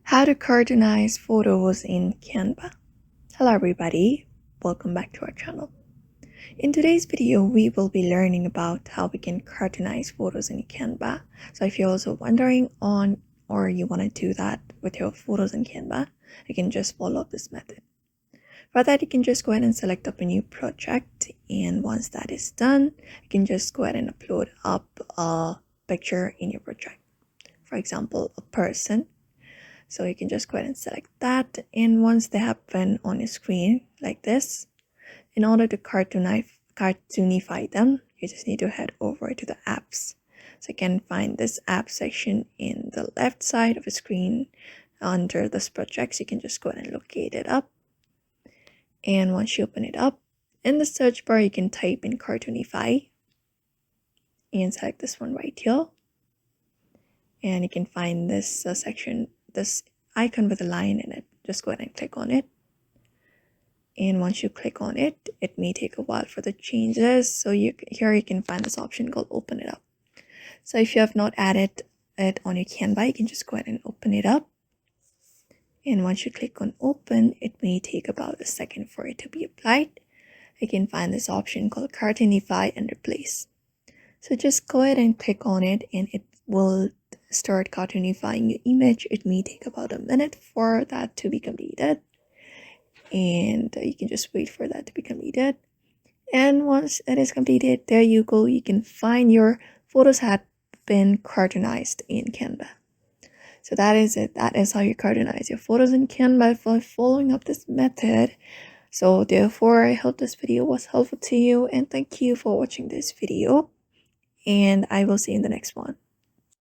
How to cartoonize photos in Canva. Hello everybody, welcome back to our channel. In today's video, we will be learning about how we can cartoonize photos in Canva. So if you're also wondering on or you want to do that with your photos in Canva, you can just follow this method. For that, you can just go ahead and select up a new project, and once that is done, you can just go ahead and upload up a picture in your project. For example, a person. So you can just go ahead and select that, and once they happen on your screen like this, in order to cartoonify them, you just need to head over to the apps. So you can find this app section in the left side of the screen under this projects. You can just go ahead and locate it up, and once you open it up, in the search bar you can type in Cartoonify and select this one right here, and you can find this section, this icon with a line in it. Just go ahead and click on it, and once you click on it, it may take a while for the changes. So here you can find this option called open it up. So if you have not added it on your Canva, you can just go ahead and open it up, and once you click on open, it may take about a second for it to be applied. You can find this option called Cartoonify and replace. So just go ahead and click on it, and it will start cartoonifying your image. It may take about a minute for that to be completed, and you can just wait for that to be completed. And once it is completed, there you go, you can find your photos have been cartoonized in Canva. So that is it. That is how you cartoonize your photos in Canva by following up this method. So therefore, I hope this video was helpful to you, and thank you for watching this video, and I will see you in the next one.